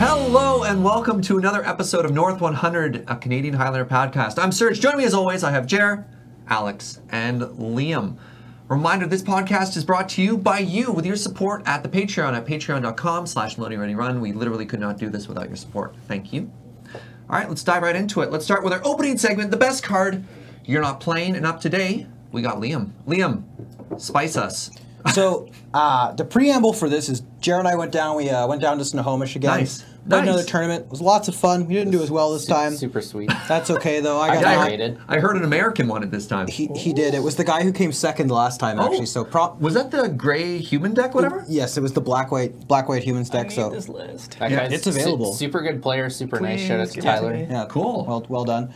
Hello and welcome to another episode of North 100, a Canadian Highlander podcast. I'm Serge. Joining me as always, I have Jer, Alex, and Liam. Reminder, this podcast is brought to you by you with your support at the Patreon at patreon.com/LoadingReadyRun. We literally could not do this without your support. Thank you. All right, let's dive right into it. Let's start with our opening segment, the best card you're not playing. And up today, we got Liam. Liam, spice us. So the preamble for this is Jared and I went down. We went down to Snohomish again. Nice. Played another tournament. It was lots of fun. We didn't do as well this time. Super sweet. That's okay though. I heard an American won it this time. He did. It was the guy who came second last time actually. So was that the gray human deck, whatever? Yes, it was the black white humans deck. So this list. That guy's it's available. Super good player. Super nice. Shout out to Tyler. Yeah, cool. Well done.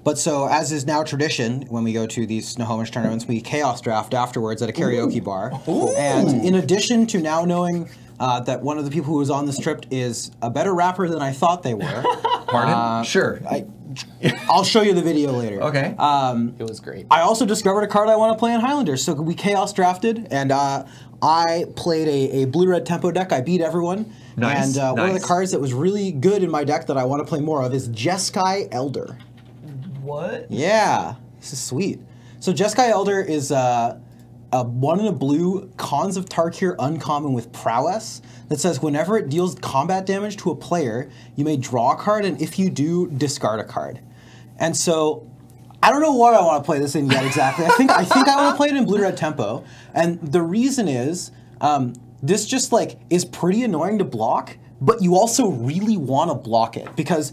But so, as is now tradition, when we go to these Snohomish tournaments, we chaos draft afterwards at a karaoke bar. Ooh. And in addition to now knowing that one of the people who was on this trip is a better rapper than I thought they were. Pardon? Sure. I'll show you the video later. Okay. It was great. I also discovered a card I want to play in Highlander, so we chaos drafted, and I played a blue-red tempo deck. I beat everyone. Nice. And one of the cards that was really good in my deck that I want to play more of is Jeskai Elder. What? Yeah, this is sweet. So Jeskai Elder is a 1 in a blue Cons of Tarkir uncommon with prowess that says whenever it deals combat damage to a player, you may draw a card, and if you do, discard a card. And so I don't know what I want to play this in yet exactly. I think I want to play it in blue-red tempo, and the reason is this just like is pretty annoying to block, but you also really want to block it because.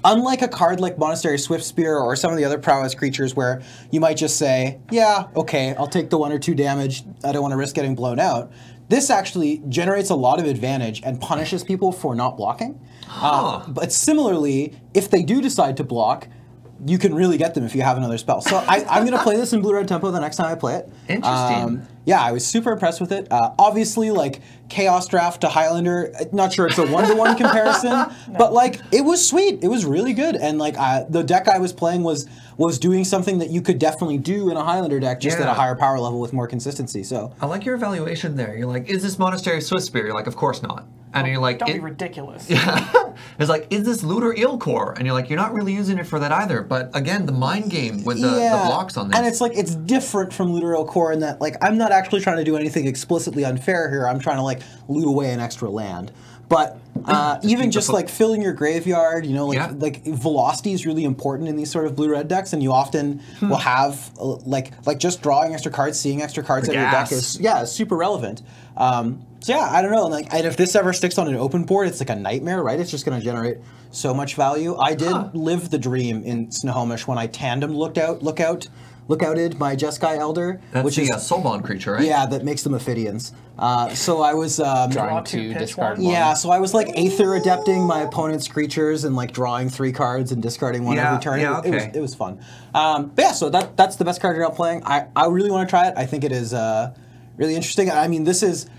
Unlike a card like Monastery Swiftspear or some of the other prowess creatures where you might just say, yeah, okay, I'll take the 1 or 2 damage, I don't want to risk getting blown out, this actually generates a lot of advantage and punishes people for not blocking. But similarly, if they do decide to block, you can really get them if you have another spell. So I'm going to play this in blue-red tempo the next time I play it. Interesting. Yeah, I was super impressed with it. Obviously, like, Chaos Draft to Highlander, not sure it's a one-to-one comparison, but, like, it was sweet. It was really good. And, like, the deck I was playing was doing something that you could definitely do in a Highlander deck, just at a higher power level with more consistency. So I like your evaluation there. You're like, is this Monastery Swiftspear? You're like, of course not. And you're like, don't be ridiculous. Yeah. It's like, is this Looter Ilkor? And you're like, you're not really using it for that either. But again, the mind game with the blocks on this. And it's like, it's different from Looter Ilkor in that, like, I'm not actually trying to do anything explicitly unfair here. I'm trying to, like, loot away an extra land. But even just like filling your graveyard, you know, like velocity is really important in these sort of blue-red decks, and you often will have like just drawing extra cards, seeing extra cards out of your deck is super relevant. So yeah, I don't know. And if this ever sticks on an open board, it's like a nightmare, right? It's just going to generate so much value. I did live the dream in Snohomish when I tandem lookouted my Jeskai Elder, which is a soulbound creature, right? Yeah, that makes them Ophidians. So I was drawing 2, discard 1. Yeah, so I was like Aether adepting my opponent's creatures and like drawing 3 cards and discarding 1 every turn. It was fun. But yeah, so that's the best card you're out playing. I really want to try it. I think it is really interesting. I mean, this is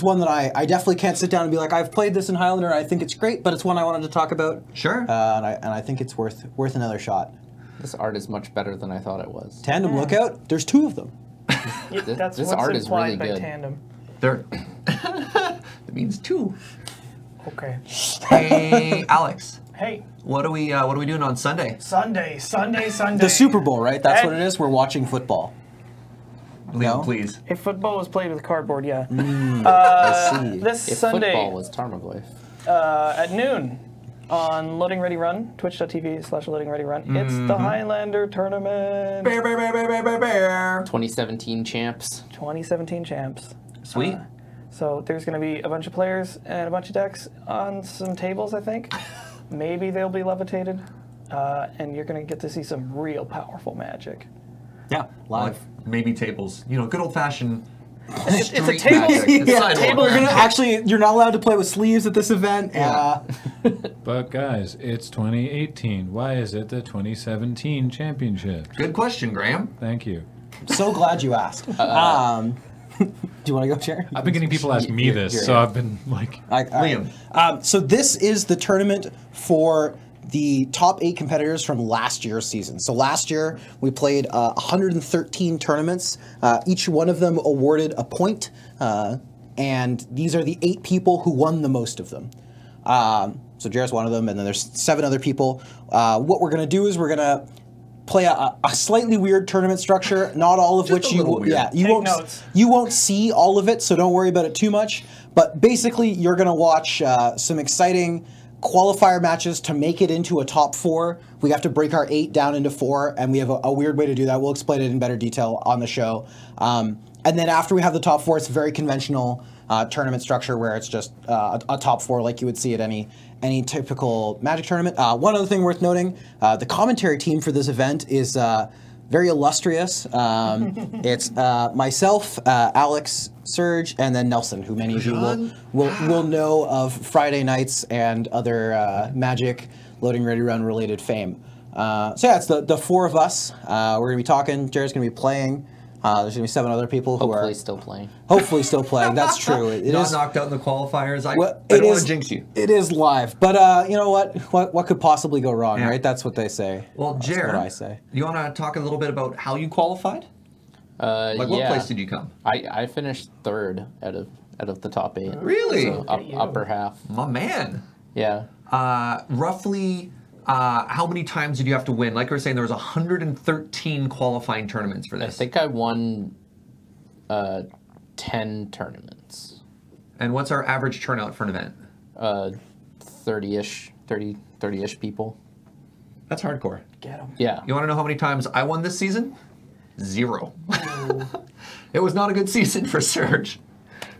one that I definitely can't sit down and be like, I've played this in Highlander, I think it's great, but it's one I wanted to talk about. Sure. And I think it's worth another shot. This art is much better than I thought it was. Tandem Lookout, there's 2 of them. This art is really good. Tandem. That means 2. Okay. Hey, Alex. Hey. What are we doing on Sunday? Sunday. The Super Bowl, right? That's what it is. We're watching football. Liam, please. If football was played with cardboard, yeah. I see. This if Sunday. Football was Tarmogoyf. At noon on LoadingReadyRun, twitch.tv/LoadingReadyRun. It's the Highlander tournament. 2017 champs. 2017 champs. Sweet. So there's going to be a bunch of players and a bunch of decks on some tables, I think. Maybe they'll be levitated. And you're going to get to see some real powerful magic. Yeah, live. Like maybe tables. You know, good old-fashioned It's a table. You're not allowed to play with sleeves at this event. Yeah. But guys, it's 2018. Why is it the 2017 championship? Good question, Graham. Thank you. So glad you asked. Do you want to go, Sharon? I've been getting people ask me this, so I've been like... Liam. So this is the tournament for the top 8 competitors from last year's season. So last year, we played 113 tournaments. Each one of them awarded a point, and these are the 8 people who won the most of them. So Jared's one of them, and then there's 7 other people. What we're going to do is we're going to play a slightly weird tournament structure, not all of which you won't see all of it, so don't worry about it too much. But basically, you're going to watch some exciting qualifier matches to make it into a top 4. We have to break our 8 down into 4, and we have a weird way to do that. We'll explain it in better detail on the show. And then after we have the top 4, it's a very conventional tournament structure where it's just a top 4 like you would see at any typical Magic tournament. One other thing worth noting, the commentary team for this event is very illustrious. It's myself, Alex, Serge, and then Nelson, who many of you will know of Friday nights and other Magic Loading Ready Run related fame. So yeah, it's the 4 of us. We're going to be talking. Jared's going to be playing. There's going to be 7 other people who hopefully still playing. Hopefully still playing. That's true. It Not is knocked out in the qualifiers. I don't want to jinx you. It is live, but you know what could possibly go wrong, right? That's what they say. Well, That's Jared, what I say. You want to talk a little bit about how you qualified? What place did you come? I finished 3rd out of the top 8. Really? So upper half. My man. Yeah. Roughly, how many times did you have to win? Like we were saying, there was 113 qualifying tournaments for this. I think I won 10 tournaments. And what's our average turnout for an event? 30-ish people. That's hardcore. Get them. Yeah. You want to know how many times I won this season? 0. It was not a good season for Serge.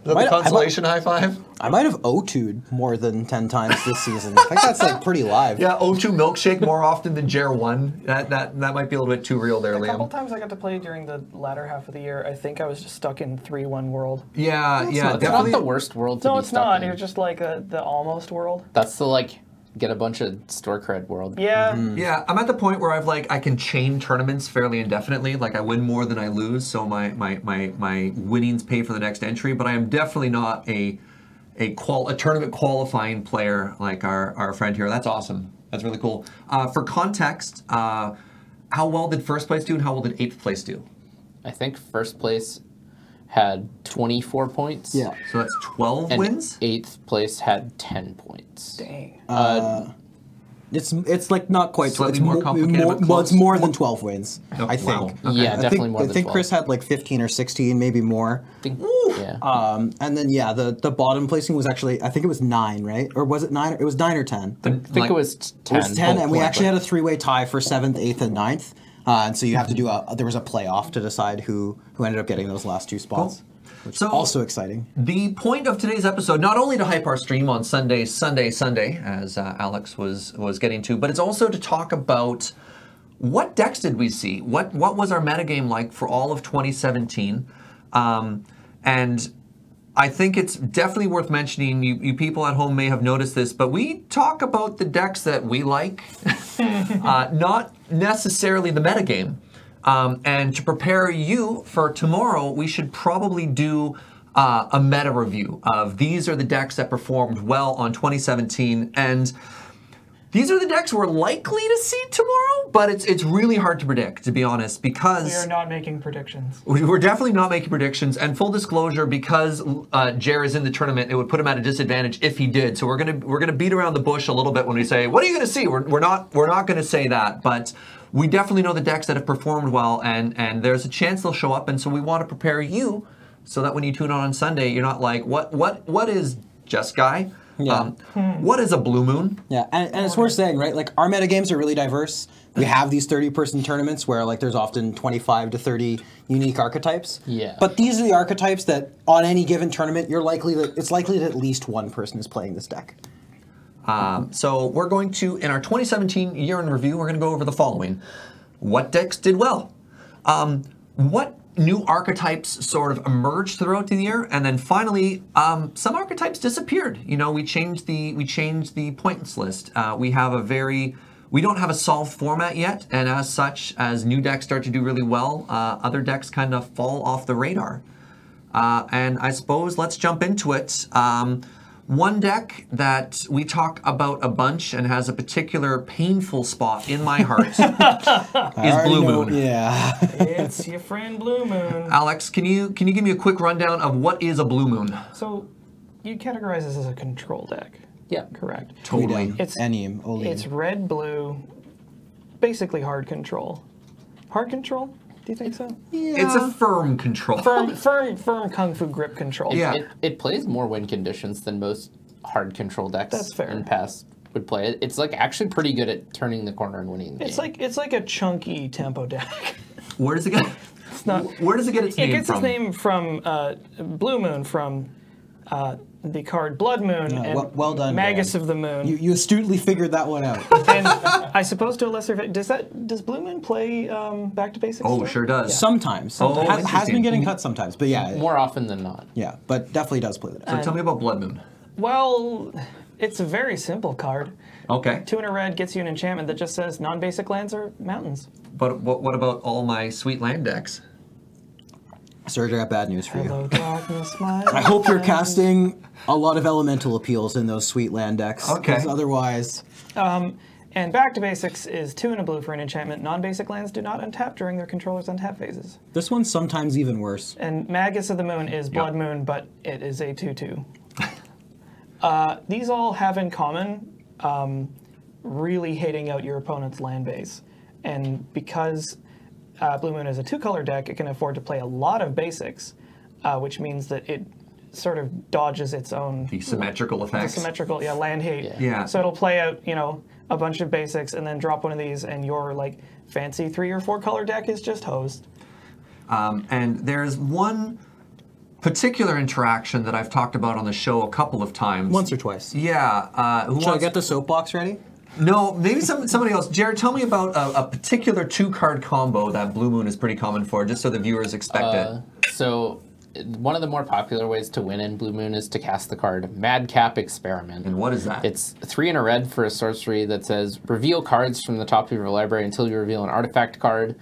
Is that the consolation high five? I might have O2'd more than 10 times this season. I think that's like pretty live. Yeah, O2 milkshake more often than Jer 1. That might be a little bit too real there, Liam. A couple times I got to play during the latter half of the year. I think I was just stuck in 3-1 world. Yeah, It's definitely. not the worst world to be stuck in. No, it's not. It was just like the almost world. That's the get a bunch of store cred world. Yeah. Yeah, I'm at the point where I can chain tournaments fairly indefinitely. Like I win more than I lose, so my winnings pay for the next entry. But I am definitely not a tournament qualifying player like our friend here. That's awesome. That's really cool. For context, how well did first place do, and how well did 8th place do? I think first place had 24 points. Yeah. So that's 12 and wins? 8th place had 10 points. Dang. It's like not quite. Slightly It's more complicated, but Well, it's close. more than 12 wins. Oh, I think. wow. Okay. Yeah, definitely more than 12. I think Chris had like 15 or 16, maybe more. Yeah. And then the bottom placing was actually, I think it was 9, right? Or was it 9? It was 9 or 10. I think it was 10. It was 10, and we actually had a 3-way tie for 7th, 8th, and 9th. And so you have to do there was a playoff to decide who ended up getting those last 2 spots. Cool. Which So- is also exciting. The point of today's episode, not only to hype our stream on Sunday, as Alex was getting to, but it's also to talk about what decks did we see? What was our metagame like for all of 2017? And I think it's definitely worth mentioning, you people at home may have noticed this, but we talk about the decks that we like, not necessarily the metagame. And to prepare you for tomorrow, we should probably do a meta review of these are the decks that performed well on 2017, and these are the decks we're likely to see tomorrow, but it's really hard to predict, to be honest, because... We are not making predictions. We're definitely not making predictions, and full disclosure, because Jer is in the tournament, it would put him at a disadvantage if he did. So we're gonna beat around the bush a little bit when we say, what are you gonna see? We're not gonna say that, but we definitely know the decks that have performed well, and there's a chance they'll show up, and so we want to prepare you so that when you tune on Sunday, you're not like, what is Just Guy? Yeah. What is a Blue Moon? Yeah, and it's worth saying, right? Like, our metagames are really diverse. We have these 30-person tournaments where, like, there's often 25 to 30 unique archetypes. Yeah. But these are the archetypes that, on any given tournament, it's likely that at least one person is playing this deck. So we're going to, in our 2017 year in review, we're going to go over the following. What decks did well? What new archetypes sort of emerged throughout the year? And then finally, some archetypes disappeared. You know, we changed the points list. We don't have a solved format yet, and as such, as new decks start to do really well, other decks kind of fall off the radar. And I suppose let's jump into it. One deck that we talk about a bunch and has a particular painful spot in my heart is Blue Moon. Yeah. It's your friend Blue Moon. Alex, can you give me a quick rundown of what is a Blue Moon? So, you'd categorize this as a control deck. Yeah. Correct. Totally. It's Enim, Olim. It's red, blue, basically hard control. Hard control? Do you think so? It's a firm control. Firm kung fu grip control. Yeah. It plays more win conditions than most hard control decks That's fair. in past would play. It's like actually pretty good at turning the corner and winning the game. It's like a chunky tempo deck. Where does it get? It's not. Where does it get its It name gets from? its name from Blue Moon, from the card Blood Moon, and well done, Magus Dan. of the Moon. You astutely figured that one out. And I suppose to a lesser does Blue Moon play Back to Basics? Oh, still? sure does. Sometimes. Oh, Has interesting. been getting cut sometimes, but yeah. More often than not. Yeah, but definitely does play that. So tell me about Blood Moon. Well, it's a very simple card. Okay. 2 and a red gets you an enchantment that just says non-basic lands are mountains. But what about all my sweet land decks? Serge, I got bad news for you. Hello, darkness, my I hope you're friend. casting a lot of elemental appeals in those sweet land decks. Okay. 'Cause otherwise, And Back to Basics is 2 and a blue for an enchantment. Non-basic lands do not untap during their controller's untap phases. this one's sometimes even worse. And Magus of the Moon is Blood Moon, but it is a 2/2. These all have in common really hating out your opponent's land base. And because Blue Moon is a 2-color deck, it can afford to play a lot of basics, which means that it sort of dodges its own The symmetrical effects. symmetrical, land hate. Yeah. So it'll play out, a bunch of basics and then drop one of these, and your like fancy 3 or 4 color deck is just hosed. And there's one particular interaction that I've talked about on the show a couple of times. Once or twice. Yeah. Who Shall I wants- get the soapbox ready? No, maybe somebody else. Jared, tell me about a particular 2-card combo that Blue Moon is pretty common for, just so the viewers expect it. So one of the more popular ways to win in Blue Moon is to cast the card Madcap Experiment. And what is that? It's 3 and a red for a sorcery that says reveal cards from the top of your library until you reveal an artifact card.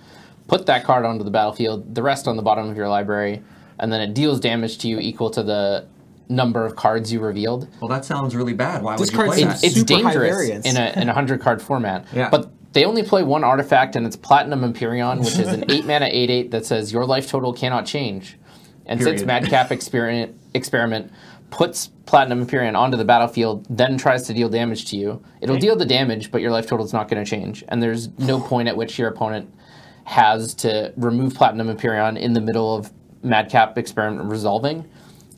Put that card onto the battlefield, the rest on the bottom of your library, and then it deals damage to you equal to the number of cards you revealed. Well, that sounds really bad. Why This would you card play seems that? It's super high dangerous variance. in a 100-card format. Yeah. But they only play one artifact, and it's Platinum Empyrean, which is an 8-mana 8/8 that says your life total cannot change. And since Period. Madcap Experiment puts Platinum Empyrean onto the battlefield, then tries to deal damage to you, it'll deal the damage, but your life total is not going to change. And there's no point at which your opponent has to remove Platinum Empyrean in the middle of Madcap Experiment resolving.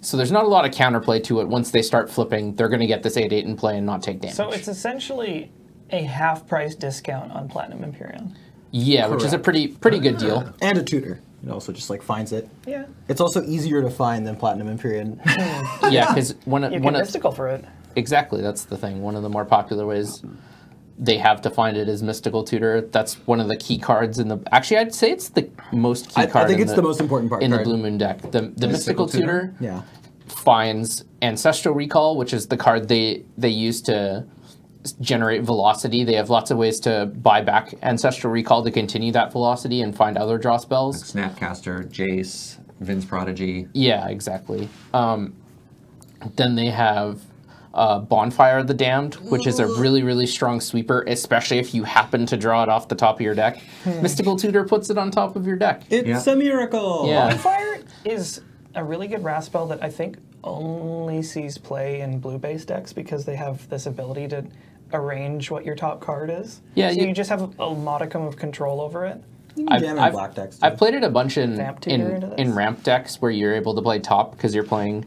So there's not a lot of counterplay to it. Once they start flipping, they're going to get this 8/8 in play and not take damage. So it's essentially a half-price discount on Platinum Empyrean. yeah, which is a pretty good deal. And a tutor. It also just like finds it. Yeah. It's also easier to find than Platinum Empyrean. Yeah, because You get mystical for it. exactly, that's the thing. One of the more popular ways they have to find it is Mystical Tutor. That's one of the key cards in the. Actually, I'd say it's the most key I card. think in it's the most important part in the card. Blue Moon deck. The Mystical Tutor Yeah. finds Ancestral Recall, which is the card they use to generate velocity. They have lots of ways to buy back Ancestral Recall to continue that velocity and find other draw spells. Snapcaster, Jace, Vin's Prodigy. Yeah, exactly. Then they have Bonfire of the Damned, which is a really, really strong sweeper, especially if you happen to draw it off the top of your deck. Mystical Tutor puts it on top of your deck. It's a miracle. Yeah. Bonfire is a really good wrath spell that I think only sees play in blue-based decks because they have this ability to arrange what your top card is. Yeah, so you- you just have a modicum of control over it. Jam in black decks. I've played it a bunch in Vamp Tutor into this? ramp decks where you're able to play top because you're playing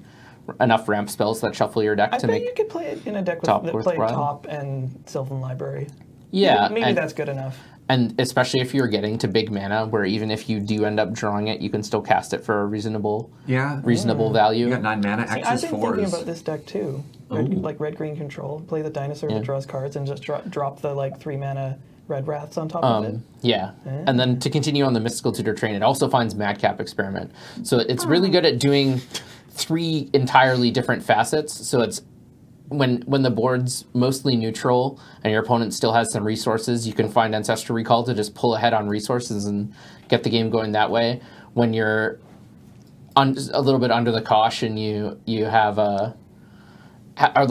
enough ramp spells that shuffle your deck I to bet make. you could play it in a deck top that played worthwhile. top and Sylvan Library. Yeah, Maybe and, that's good enough. and especially if you're getting to big mana, where even if you do end up drawing it, you can still cast it for a reasonable value. You got 9 mana, See, I've X's, been thinking 4s. about this deck too. Like red-green control. Play the dinosaur that draws cards and just drop the 3-mana red wraths on top of it. Yeah, and then to continue on the Mystical Tutor train, it also finds Madcap Experiment. So it's really good at doing 3 entirely different facets. So it's when the board's mostly neutral and your opponent still has some resources, you can find Ancestral Recall to just pull ahead on resources and get the game going that way. When you're a little bit under the cosh and you have are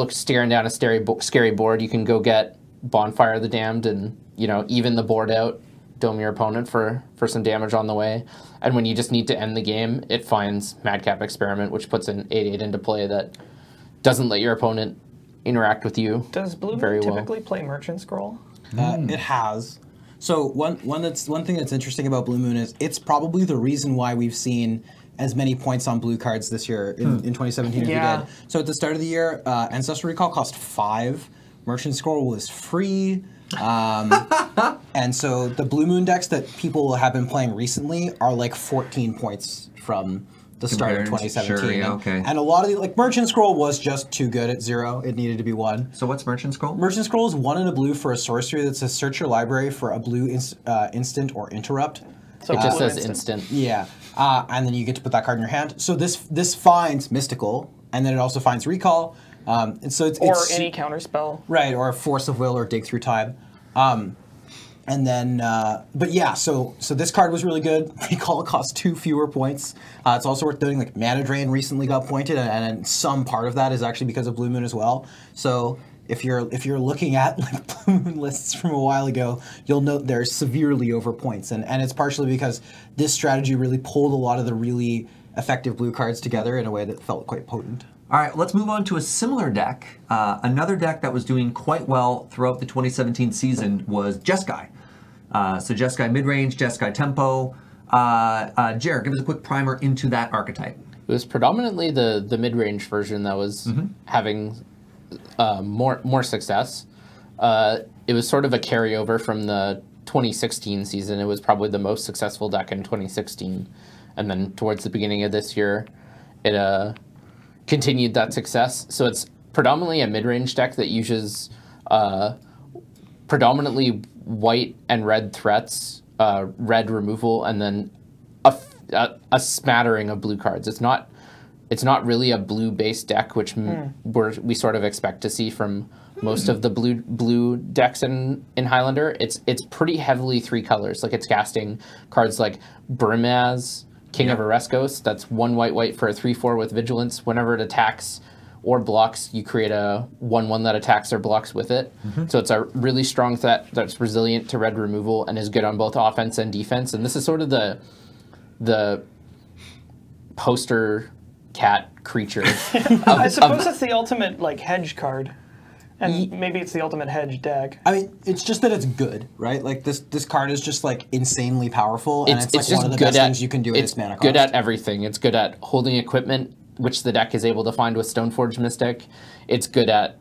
staring down a scary board, you can go get Bonfire of the Damned and even the board out, dome your opponent for some damage on the way. And when you just need to end the game, it finds Madcap Experiment, which puts an 8/8 into play that doesn't let your opponent interact with you. Does Blue very Moon well. typically play Merchant Scroll? It has. So one thing that's interesting about Blue Moon is it's probably the reason why we've seen as many points on blue cards this year in 2017 as we Yeah. did. So at the start of the year, Ancestral Recall cost 5. Merchant Scroll was free. And so the Blue Moon decks that people have been playing recently are like 14 points from the start of Compared, 2017. sure, yeah, And- okay. And a lot of the, like Merchant Scroll was just too good at 0. It needed to be 1. So what's Merchant Scroll? Merchant Scroll is 1 and a blue for a sorcery that says search your library for a blue instant or interrupt. So It just blue says instant. Yeah, and then you get to put that card in your hand. So this finds Mystical, and then it also finds Recall. And so Or it's any counterspell. right, or Force of Will, or Dig Through Time. And then, but yeah, so this card was really good. Recall costs 2 fewer points. It's also worth noting, like Mana Drain recently got pointed, and some part of that is actually because of Blue Moon as well. So if you're looking at like Blue Moon lists from a while ago, you'll note they're severely over points, and it's partially because this strategy really pulled a lot of the really effective blue cards together in a way that felt quite potent. All right, let's move on to a similar deck. Another deck that was doing quite well throughout the 2017 season was Jeskai. So Jeskai midrange, Jeskai tempo. Jared, give us a quick primer into that archetype. It was predominantly the mid-range version that was having more success. It was sort of a carryover from the 2016 season. It was probably the most successful deck in 2016. And then towards the beginning of this year, it continued that success. So it's predominantly a mid-range deck that uses predominantly white and red threats, red removal, and then a smattering of blue cards. It's not really a blue-based deck, which we sort of expect to see from most of the blue decks in Highlander. It's pretty heavily 3 colors. Like it's casting cards like Brimaz, King of Ereskos. That's 1 white for a 3/4 with Vigilance. Whenever it attacks or blocks, you create a 1/1 that attacks or blocks with it. So it's a really strong threat that's resilient to red removal and is good on both offense and defense. And this is sort of the poster cat creature. I suppose it's the ultimate like hedge card. And maybe it's the ultimate hedge deck. I mean, it's just that it's good, right? Like this card is just like insanely powerful, and it's like just one of the good best at- things you can do with It's its mana cost. good at everything. It's good at holding equipment, which the deck is able to find with Stoneforge Mystic. It's good at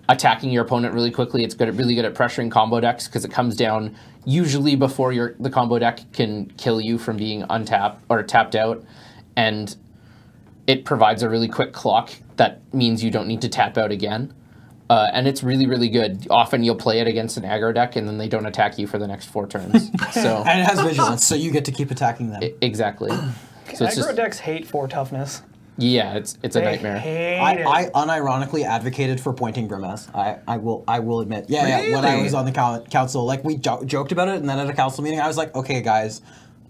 attacking your opponent really quickly. It's really good at pressuring combo decks because it comes down usually before the combo deck can kill you from being untapped or tapped out, and it provides a really quick clock that means you don't need to tap out again. And it's really, really good. Often you'll play it against an aggro deck, and then they don't attack you for the next 4 turns. So And it has Vigilance, so you get to keep attacking them. exactly. So it's Aggro just decks hate 4 toughness. yeah, it's a They nightmare. hate it. I unironically advocated for pointing Brimaz. I will admit. Yeah, when I Really? was on the council, like we joked about it, and then at a council meeting, I was like, okay, guys,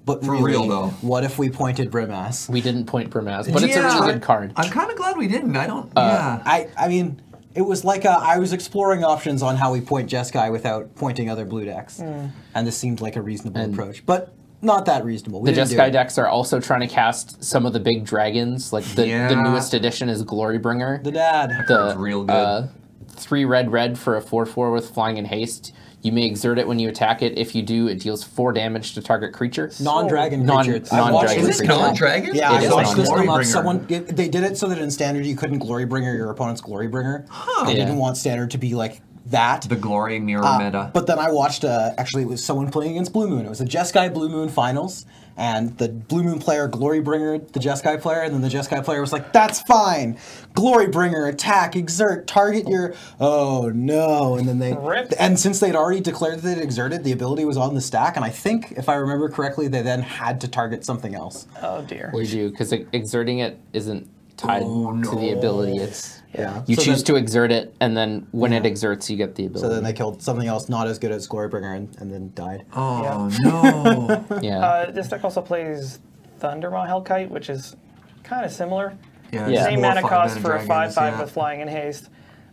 but For really, real, though. what if we pointed Brimaz? We didn't point Brimaz, but it's a really good card. I'm kind of glad we didn't. I don't. Yeah. I mean, it was like I was exploring options on how we point Jeskai without pointing other blue decks, and this seemed like a reasonable approach, but not that reasonable. We The didn't do Jeskai it. decks are also trying to cast some of the big dragons. Like the newest edition is Glorybringer. The dad. Card's real good. 3 red for a 4/4 with flying and haste. You may exert it when you attack it. If you do, it deals 4 damage to target creature. Non-dragon creature. I've non-dragon watched Is this it creature. non-dragon? Yeah, It I is watched this come up. Glorybringer. Someone they did it so that in standard you couldn't Glorybringer your opponent's Glorybringer. They Yeah. didn't want standard to be like that. The glory mirror meta. But then I watched, actually, it was someone playing against Blue Moon. It was a Jeskai Blue Moon finals, and the Blue Moon player Glorybringer the Jeskai player, and then the Jeskai player was like, that's fine. Glorybringer, attack, exert, target your... Oh, no. And then they... Rip. And since they'd already declared that they'd exerted, the ability was on the stack, and I think, if I remember correctly, they then had to target something else. Oh dear. We do, because exerting it isn't tied to the ability. It's Yeah. you So choose then- to exert it, and then when it exerts, you get the ability. So then they killed something else not as good as Glorybringer and then died. Oh no. yeah. This deck also plays Thundermaw Hellkite, which is kind of similar. Yeah. Yeah. just Same more mana fun cost than for a dragons, 5/5 yeah. with flying and haste.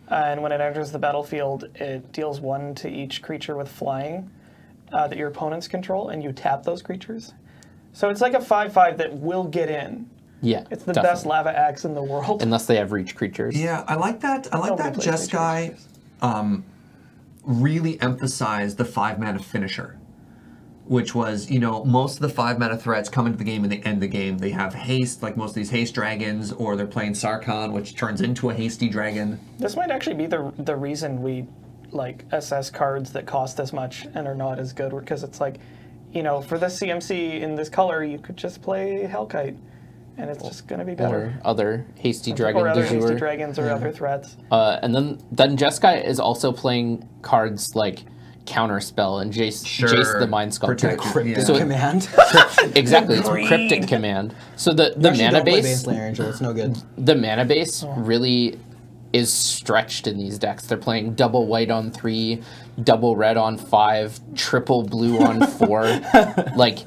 And when it enters the battlefield, it deals 1 to each creature with flying that your opponents control, and you tap those creatures. So it's like a 5/5 that will get in. Yeah, It's the definitely. best lava axe in the world. Unless they have reach creatures. Yeah, I like that. I like Nobody that plays Jeskai really emphasized the 5-mana finisher, which was, you know, most of the 5-mana threats come into the game and they end the game. They have haste, like most of these haste dragons, or they're playing Sarkhan, which turns into a hasty dragon. This might actually be the reason we like assess cards that cost this much and are not as good, because it's like, you know, for this CMC in this color, you could just play Hellkite, and it's just going to be better. Or other hasty dragon Or other du jour. hasty dragons or other threats. And then Jeskai is also playing cards like Counterspell and Jace the Mind Sculptor. Protect. So command. Exactly, it's Cryptic Command. So the mana base, Baneslayer Angel. It's no good. the mana base really is stretched in these decks. They're playing double white on 3, double red on 5, triple blue on 4. Like,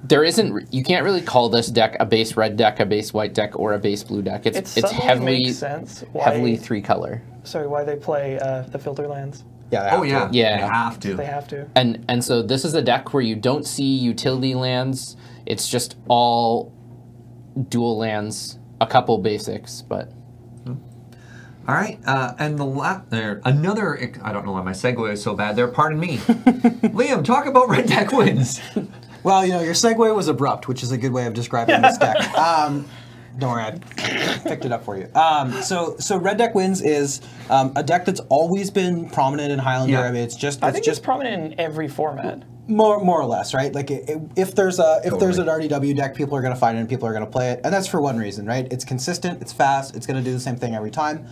there isn't. You can't really call this deck a base red deck, a base white deck, or a base blue deck. It's suddenly heavily makes sense why, heavily 3-color. Sorry, why they play the filter lands. Yeah. Oh yeah, Yeah. they have to. They have to. And so this is a deck where you don't see utility lands. It's just all dual lands, a couple basics, but. All right, and another. I don't know why my segue is so bad there. Pardon me, Liam. Talk about red deck wins. Well, you know, your segue was abrupt, which is a good way of describing this deck. Don't worry, I picked it up for you. So Red Deck Wins is a deck that's always been prominent in Highlander. Yeah. I mean, it's just I think it's prominent in every format. more or less, right? Like if there's an RDW deck, people are going to find it and people are going to play it, and that's for one reason, right? It's consistent, it's fast, it's going to do the same thing every time.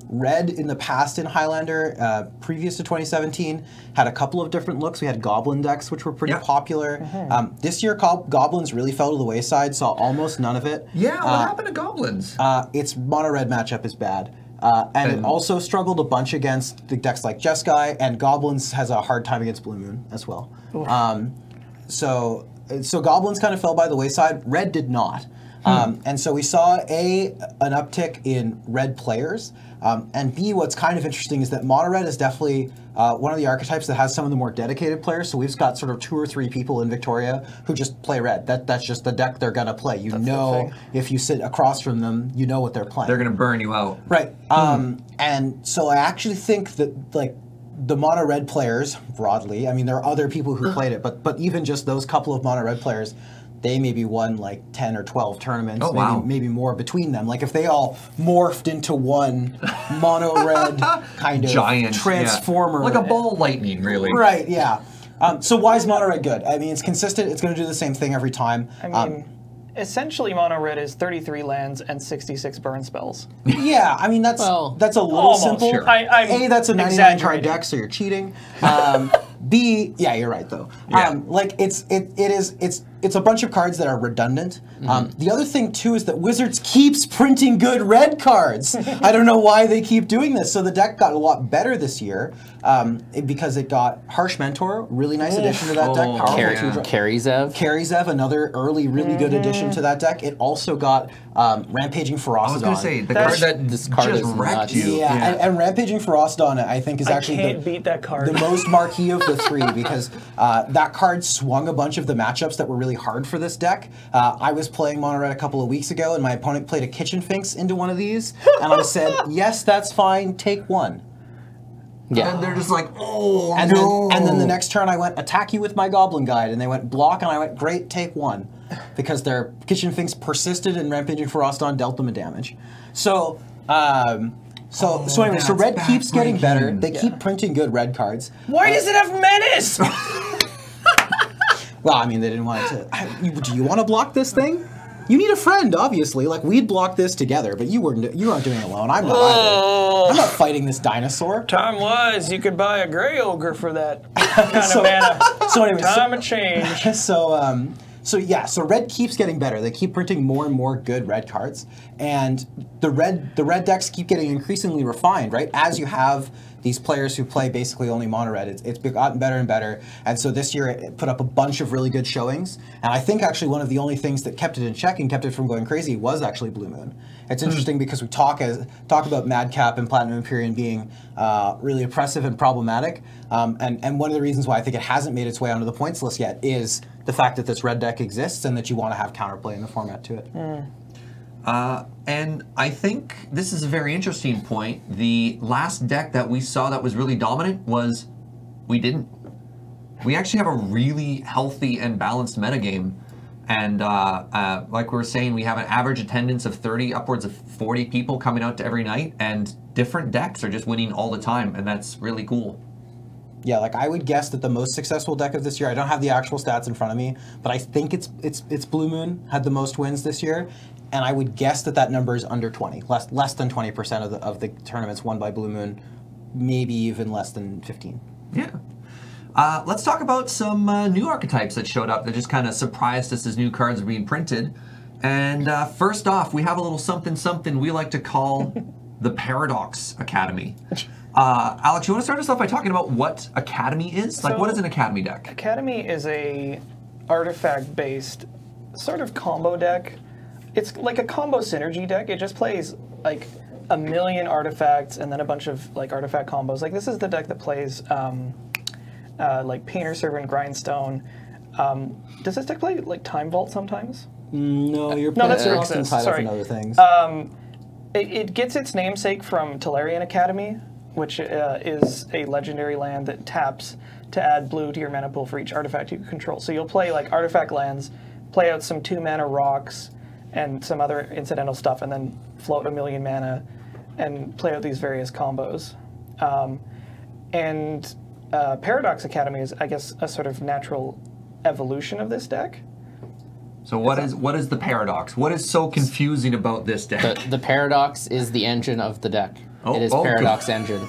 Red in the past in Highlander, previous to 2017, had a couple of different looks. We had Goblin decks, which were pretty popular. This year, Goblins really fell to the wayside, saw almost none of it. Yeah, what happened to Goblins? Its mono-red matchup is bad. And it also struggled a bunch against the decks like Jeskai, and Goblins has a hard time against Blue Moon as well. So Goblins kind of fell by the wayside. Red did not. And so we saw an uptick in red players, and B, what's kind of interesting is that mono red is definitely one of the archetypes that has some of the more dedicated players. So we've got sort of 2 or 3 people in Victoria who just play red. That's just the deck they're gonna play. You know, if you sit across from them, you know what they're playing. They're gonna burn you out. Right. And so I actually think that like the mono red players broadly, I mean there are other people who played it, but even just those couple of mono red players, they maybe won like 10 or 12 tournaments, maybe more between them. Like if they all morphed into one mono red kind of Giant transformer. like a ball lightning, really. Right, yeah. So why is mono red good? I mean, it's consistent. It's going to do the same thing every time. I mean, essentially mono red is 33 lands and 66 burn spells. Yeah, I mean that's a little almost, simple. sure. I'm That's a 99 card exaggerating. deck, so you're cheating. B, yeah, you're right though. Like it's a bunch of cards that are redundant. The other thing too is that Wizards keeps printing good red cards. I don't know why they keep doing this. So the deck got a lot better this year because it got Harsh Mentor, really nice addition to that deck. Powerful Karizev, another early really good addition to that deck. It also got Rampaging Ferocidon. I was gonna say the card that this card just is wrecked nuts. you. Yeah, and Rampaging Ferocidon, I think, is actually can't beat that card. the most marquee of the 3 because that card swung a bunch of the matchups that were really hard for this deck. I was playing mono red a couple of weeks ago, and my opponent played a Kitchen Finks into one of these, and I said, "Yes, that's fine. Take one." Yeah. And they're just like, oh And no. then the next turn, I went attack you with my Goblin Guide, and they went block, and I went great, take one, because their Kitchen Finks persisted, and Rampaging Ferocidon dealt them a damage. So. So anyway, so red keeps getting better. They keep printing good red cards. Why does it have menace? Well, I mean, they didn't want it to. Do you want to block this thing? You need a friend, obviously. Like we'd block this together, but you aren't doing it alone. I'm not either. I'm not fighting this dinosaur. Time was you could buy a gray ogre for that kind of mana. So anyway, Time of change. So red keeps getting better. They keep printing more and more good red cards, and the red decks keep getting increasingly refined, right? As you have these players who play basically only mono red, it's gotten better and better. And so this year it put up a bunch of really good showings. And I think actually one of the only things that kept it in check and kept it from going crazy was actually Blue Moon. It's interesting because we talk about Madcap and Platinum Empyrean being really oppressive and problematic. And one of the reasons why I think it hasn't made its way onto the points list yet is the fact that this red deck exists and that you want to have counterplay in the format to it. And I think this is a very interesting point. The last deck that we saw that was really dominant was we didn't. We actually have a really healthy and balanced metagame. And like we were saying, we have an average attendance of 30, upwards of 40 people coming out to every night, and different decks are just winning all the time, and that's really cool. Yeah, like I would guess that the most successful deck of this year, I don't have the actual stats in front of me, but I think it's Blue Moon had the most wins this year, and I would guess that that number is under 20, less than 20% of the tournaments won by Blue Moon, maybe even less than 15. Yeah. Let's talk about some new archetypes that showed up that just kind of surprised us as new cards are being printed. And first off, we have a little something we like to call the Paradox Academy. Alex, you want to start us off by talking about what Academy is? Like, what is an Academy deck? Academy is a artifact-based sort of combo deck. It's like a combo synergy deck. It just plays like a million artifacts and then a bunch of like artifact combos. Like this is the deck that plays like Painter Servant, Grindstone. Does this deck play like Time Vault sometimes? No, you're No, that's Austin Roxas, title sorry. and other things. It gets its namesake from Tolarian Academy, which is a legendary land that taps to add blue to your mana pool for each artifact you control. So you'll play like artifact lands, play out some 2-mana rocks and some other incidental stuff, and then float a million mana and play out these various combos. Paradox Academy is, I guess, a sort of natural evolution of this deck. So what is the Paradox? What is so confusing about this deck? The Paradox is the engine of the deck. It is Paradox Engine.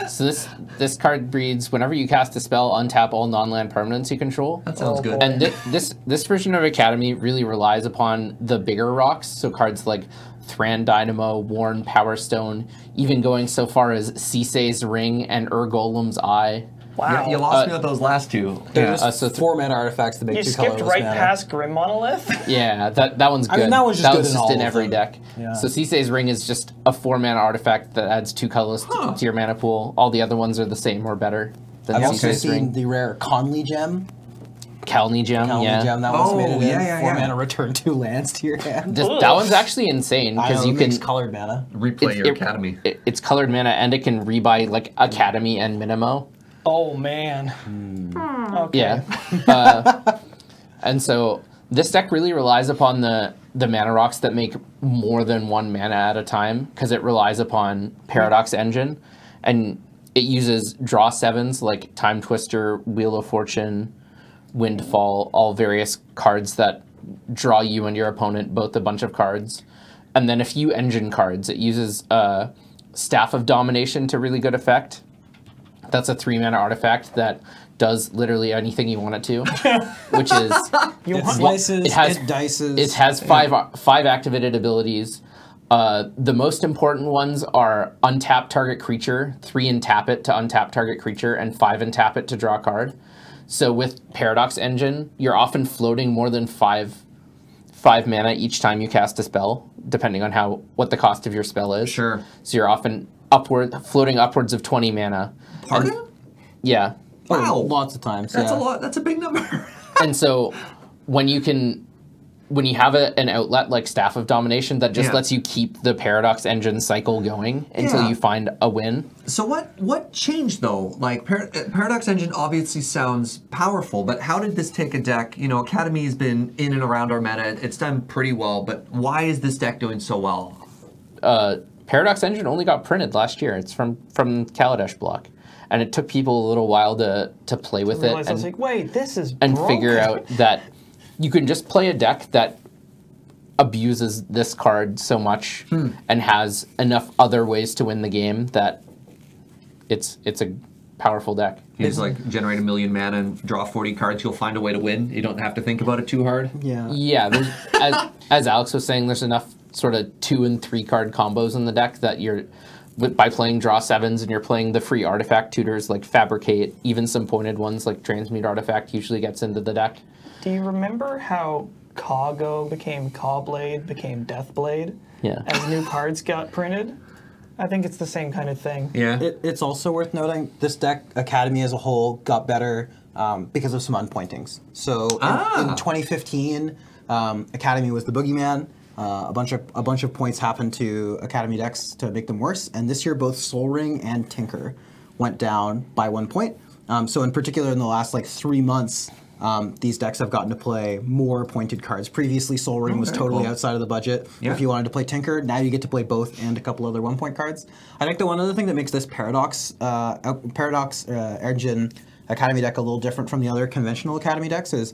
So this card reads, whenever you cast a spell, untap all non-land permanents you control. That sounds good. And this version of Academy really relies upon the bigger rocks, so cards like Thran Dynamo, Worn Power Stone, even going so far as Ceesay's Ring and Golem's Eye. Wow. You lost me with those last two. They're just 4-mana artifacts that make You 2 skipped colorless right mana. past Grim Monolith? Yeah, that one's good. I mean, that one's just good in all in of every them. deck. Yeah. So Ceesay's Ring is just a 4-mana artifact that adds 2 colorless to your mana pool. All the other ones are the same or better than I've also Ceesay's seen Ring. the rare Conley Gem. Calney Gem, yeah. Gem, that one's made it in. yeah. 4 mana, return 2 lands to your hand. That one's actually insane because you makes can colored mana. Replay your Academy. It's colored mana and it can rebuy like Academy and Minimo. Oh, man. Okay. Yeah. And so this deck really relies upon the mana rocks that make more than 1 mana at a time because it relies upon Paradox Engine. And it uses draw 7s like Time Twister, Wheel of Fortune, Windfall, all various cards that draw you and your opponent both a bunch of cards. And then a few engine cards. It uses Staff of Domination to really good effect. That's a 3-mana artifact that does literally anything you want it to, which is It slices, it has dices. It has five activated abilities. The most important ones are untap target creature, 3 and tap it to untap target creature, and 5 and tap it to draw a card. So with Paradox Engine, you're often floating more than 5 mana each time you cast a spell, depending on what the cost of your spell is. Sure. So you're often floating upwards of 20 mana. Pardon? Yeah. Wow. Lots of times. That's yeah. a lot. That's a big number. And so when you have an outlet like Staff of Domination that just lets you keep the Paradox Engine cycle going until you find a win. So what changed though? Like Paradox Engine obviously sounds powerful, but how did this take a deck? You know, Academy has been in and around our meta. It's done pretty well, but why is this deck doing so well? Paradox Engine only got printed last year. It's from Kaladesh block. And it took people a little while to play with it I was like, wait, this is and broken. figure out that you can just play a deck that abuses this card so much and has enough other ways to win the game that it's a powerful deck. You just like generate 1 million mana and draw 40 cards, you'll find a way to win. You don't have to think about it too hard. Yeah. Yeah, as Alex was saying, there's enough sort of 2 and 3 card combos in the deck that by playing draw 7s and you're playing the free artifact tutors like Fabricate, even some pointed ones like Transmute Artifact usually gets into the deck. Do you remember how Kago became Kawblade, became Deathblade? Yeah. As new cards got printed? I think it's the same kind of thing. Yeah. It's also worth noting this deck, Academy as a whole, got better because of some unpointings. So in 2015, Academy was the boogeyman. A bunch of points happened to Academy decks to make them worse. And this year, both Soul Ring and Tinker went down by 1 point. So in particular, in the last like 3 months, these decks have gotten to play more pointed cards. Previously, Soul Ring was totally outside of the budget. Yeah. If you wanted to play Tinker, now you get to play both and a couple other 1 point cards. I think the one other thing that makes this Paradox Engine Academy deck a little different from the other conventional Academy decks is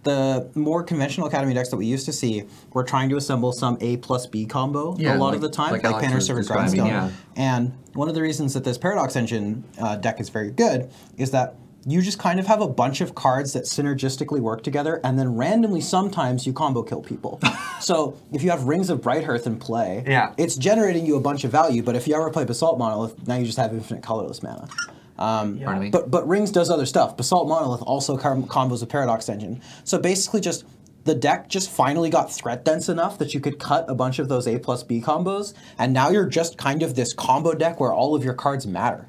the more conventional Academy decks that we used to see were trying to assemble some A plus B combo a lot of the time, like Alex Painter was Server describing, Grindstone. yeah. And one of the reasons that this Paradox Engine deck is very good is that you just kind of have a bunch of cards that synergistically work together, and then randomly sometimes you combo kill people. So if you have Rings of Brighthearth in play, it's generating you a bunch of value, but if you ever play Basalt Monolith, now you just have infinite colorless mana. Pardon me? But Rings does other stuff. Basalt Monolith also combos with Paradox Engine. So basically just the deck just finally got threat dense enough that you could cut a bunch of those A plus B combos, and now you're just kind of this combo deck where all of your cards matter.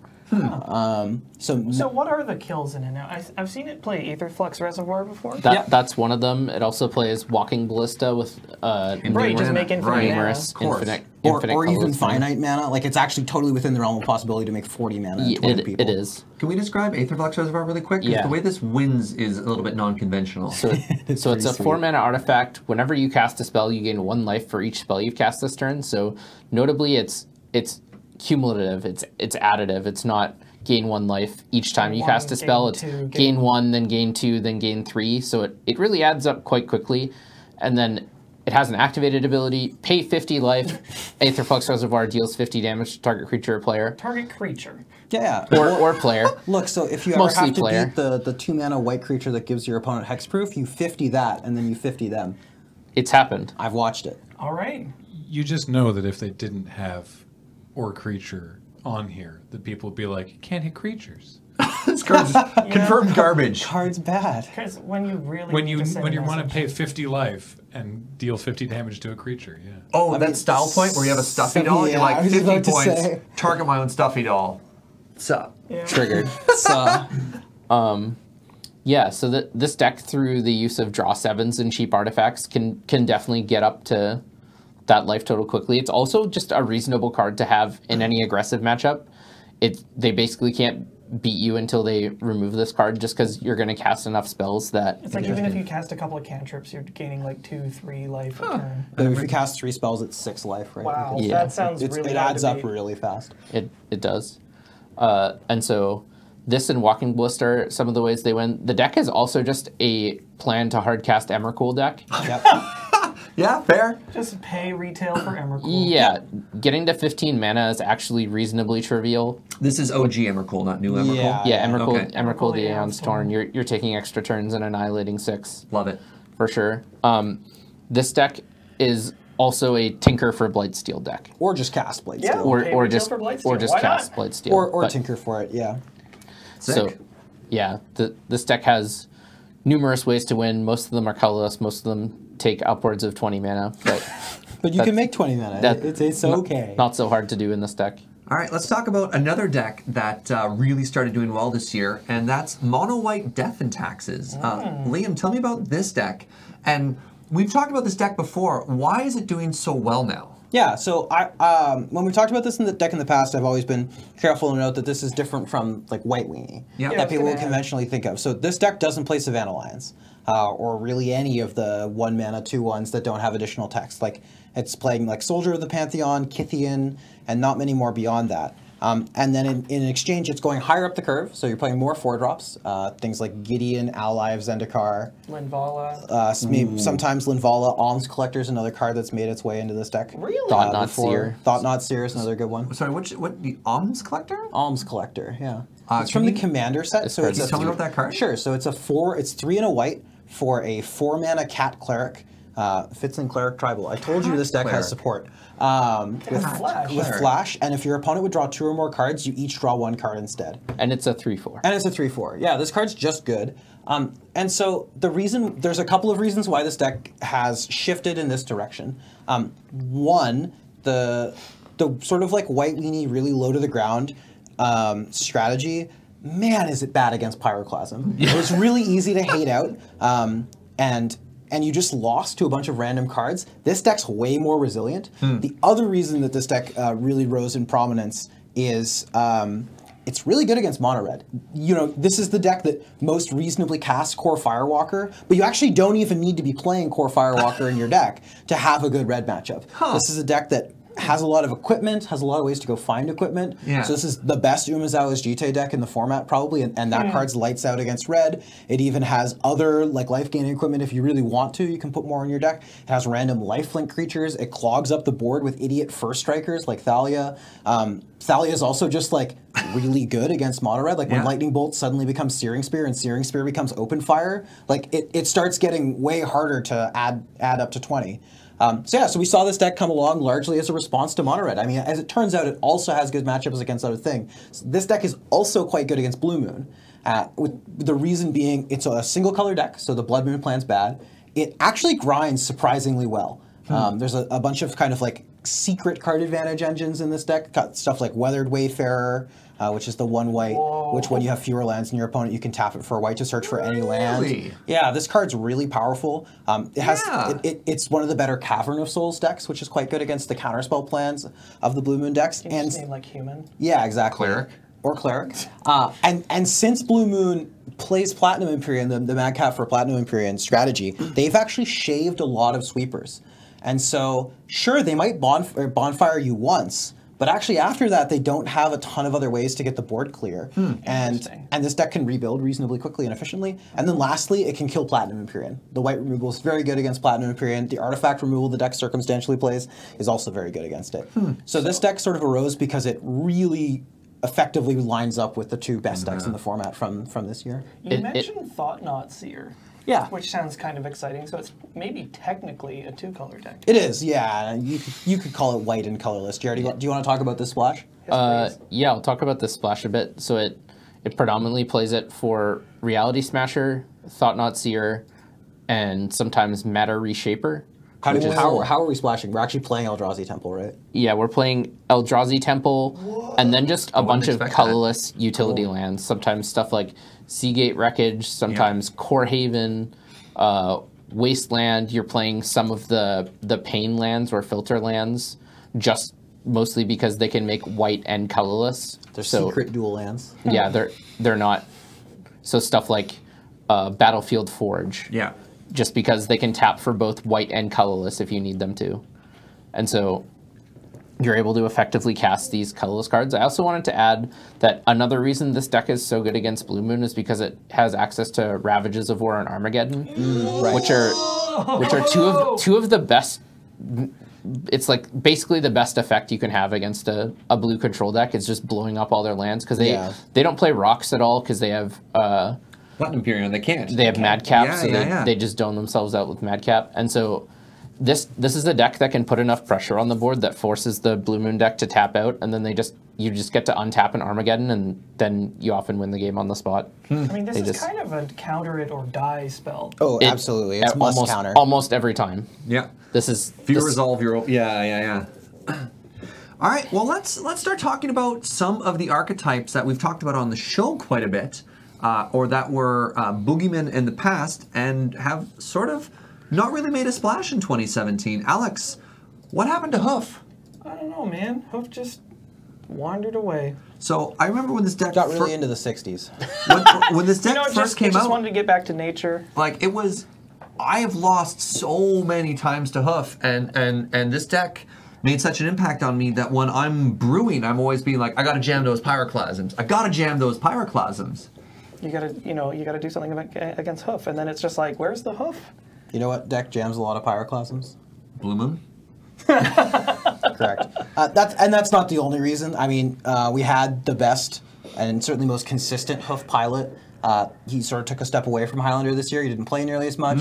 So what are the kills in it now? I've seen it play Aetherflux Reservoir before. That's one of them. It also plays Walking Ballista with Right, just make infinite numerous mana. infinite or even colors. finite mana. Like, it's actually totally within the realm of possibility to make 40 mana and 20 people. It is. Can we describe Aetherflux Reservoir really quick? Because Yeah. the way this wins is a little bit non-conventional. So it's a 4-mana artifact. Whenever you cast a spell, you gain 1 life for each spell you've cast this turn. So notably, it's cumulative. It's additive. It's not gain 1 life each time you cast a spell. It's gain 1, then gain 2, then gain 3. So it really adds up quite quickly. And then it has an activated ability. Pay 50 life. Aetherflux Reservoir deals 50 damage to target creature or player. Target creature. Yeah. Or player. Look, so if you ever Mostly have to player. beat the 2-mana white creature that gives your opponent hexproof, you 50 that, and then you 50 them. It's happened. I've watched it. All right. You just know that if they didn't have or creature on here, that people would be like, you can't hit creatures. This card's confirmed garbage. Card's bad. Because when you really When need you to send a want to message- pay 50 life and deal 50 damage to a creature, yeah. Oh, I that mean, style point where you have a stuffy doll, yeah, you're like I was 50 about to points, say. target my own stuffy doll. Sup? Yeah. Triggered. So, Yeah, so this deck, through the use of draw 7s and cheap artifacts, can definitely get up to that life total quickly. It's also just a reasonable card to have in any aggressive matchup. They basically can't beat you until they remove this card, just because you're going to cast enough spells that... It's like even if you cast a couple of cantrips, you're gaining like 2-3 life a turn. but if you cast 3 spells, it's 6 life, right? Wow, Yeah. that sounds really It hard adds to up beat. really fast. It does. And so this and Walking Ballista are some of the ways they win. The deck is also just a plan to hardcast Emrakul deck. Yep. Yeah, fair. Just pay retail for Emrakul. Yeah, getting to 15 mana is actually reasonably trivial. This is OG Emrakul, not new Emrakul. Yeah. Yeah, Emrakul, Okay. Emrakul the Emrakul, Aeon's yeah. Torn. You're taking extra turns and annihilating 6 Love it. for sure. This deck is also a Tinker for Blightsteel deck, Or just cast Blade Yeah. Steel. or Pay or retail just for Blightsteel. Why cast not? Blightsteel. Or But- Tinker for it, yeah. Sick. So, yeah, this deck has numerous ways to win. Most of them are colorless. Most of them take upwards of 20 mana, But you can make 20 mana. It's okay. not so hard to do in this deck. All right, let's talk about another deck that really started doing well this year, and that's Mono White Death and Taxes. Liam, tell me about this deck. And we've talked about this deck before. Why is it doing so well now? Yeah, so when we talked about this in the deck in the past, I've always been careful to note that this is different from like White Weenie Yeah. that people would conventionally think of. So this deck doesn't play Savannah Lions, or really any of the 1 mana 2/1s that don't have additional text. Like it's playing like Soldier of the Pantheon, Kythian, and not many more beyond that. And then in exchange, it's going higher up the curve, so you're playing more 4-drops, things like Gideon, Ally of Zendikar, Linvala. sometimes Linvala. Alms Collector is another card that's made its way into this deck. Really? Thought-Knot before. Seer. Thought-Knot Seer is another good one. Sorry, what the Alms Collector? Alms Collector, yeah. It's can from the you- Commander set, so card's it's a Tell me about that card. Sure, so it's it's 3 and a white for a 4-mana Cat Cleric. Fits in Cleric Tribal. I told you this deck Cleric. has support. With Flash. With Flash, and if your opponent would draw 2 or more cards, you each draw 1 card instead. And it's a 3/4. And it's a 3/4. Yeah, this card's just good. And so there's a couple of reasons why this deck has shifted in this direction. One, the sort of like White Weenie, really low to the ground strategy. Man, is it bad against Pyroclasm. It's really easy to hate out. And and you just lost to a bunch of random cards, this deck's way more resilient. The other reason that this deck really rose in prominence is it's really good against mono red. You know, this is the deck that most reasonably casts Core Firewalker, but you actually don't even need to be playing Core Firewalker in your deck to have a good red matchup. This is a deck that has a lot of equipment, has a lot of ways to go find equipment. So this is the best Umezawa's Jite deck in the format probably, and that card's lights out against red. It even has other like life gaining equipment if you really want to. You can put more in your deck. It has random lifelink creatures. It clogs up the board with idiot first strikers like Thalia. Thalia is also just like really good against mono red. Like when Lightning Bolt suddenly becomes Searing Spear and Searing Spear becomes Open Fire, like it starts getting way harder to add up to 20. So we saw this deck come along largely as a response to mono red. I mean, as it turns out, it also has good matchups against other things. So this deck is also quite good against Blue Moon, with the reason being it's a single color deck, so the Blood Moon plan's bad. It actually grinds surprisingly well. There's a bunch of kind of like secret card advantage engines in this deck. Got stuff like Weathered Wayfarer, which is the 1-white, which when you have fewer lands in your opponent, you can tap it for a white to search for any land. Yeah, this card's really powerful. It has it's one of the better Cavern of Souls decks, which is quite good against the counterspell plans of the Blue Moon decks. Can you just name like human? Yeah, exactly. Cleric. Or Cleric. And since Blue Moon plays Platinum Empyrean, the Madcap for Platinum Empyrean strategy, they've actually shaved a lot of sweepers. And so, sure, they might bonfire you once, but actually after that, they don't have a ton of other ways to get the board clear. And this deck can rebuild reasonably quickly and efficiently. And then lastly, it can kill Platinum Empyrean. The white removal is very good against Platinum Empyrean. The artifact removal the deck circumstantially plays is also very good against it. So this deck sort of arose because it really effectively lines up with the two best decks in the format from this year. You mentioned Thought-Knot Seer. Yeah. Which sounds kind of exciting. So it's maybe technically a two-color deck. It is, yeah. You could call it white and colorless. Jared, do you want to talk about this splash? Yeah, I'll talk about this splash a bit. So it predominantly plays it for Reality Smasher, Thought-Knot Seer, and sometimes Matter Reshaper. How are we splashing? We're actually playing Eldrazi Temple, right? Yeah, we're playing Eldrazi Temple, and then just a bunch of colorless utility lands. Sometimes stuff like Seagate Wreckage, sometimes Core Haven, Wasteland. You're playing some of the Pain lands or Filter lands, just mostly because they can make white and colorless. They're secret dual lands. Yeah, they're not. So stuff like Battlefield Forge. Yeah. Just because they can tap for both white and colorless if you need them to. And so you're able to effectively cast these colorless cards. I also wanted to add that another reason this deck is so good against Blue Moon is because it has access to Ravages of War and Armageddon, which are two of the best. It's like basically the best effect you can have against a blue control deck is just blowing up all their lands, because they don't play rocks at all because they have Platinum Empyrean, they can't. They have Madcap, so they just dome themselves out with Madcap. And so this is a deck that can put enough pressure on the board that forces the Blue Moon deck to tap out, and then you just get to untap an Armageddon, and then you often win the game on the spot. I mean, this is kind of a counter it or die spell. Oh, absolutely. It's must counter. Almost every time. Yeah. If you resolve your... Yeah. All right, well, let's start talking about some of the archetypes that we've talked about on the show quite a bit, or that were boogeymen in the past and have sort of not really made a splash in 2017. Alex, what happened to Hoof? I don't know, man. Hoof just wandered away. So I remember when this deck got really into the 60s. When this deck first came out, just wanted to get back to nature. Like it was, I have lost so many times to Hoof, and this deck made such an impact on me that when I'm brewing, I'm always being like, I gotta jam those pyroclasms. You gotta do something against Hoof, and then it's just like, where's the Hoof? You know what deck jams a lot of pyroclasms? Blue Moon. Correct. That's not the only reason. I mean, we had the best and certainly most consistent Hoof pilot. He sort of took a step away from Highlander this year. He didn't play nearly as much.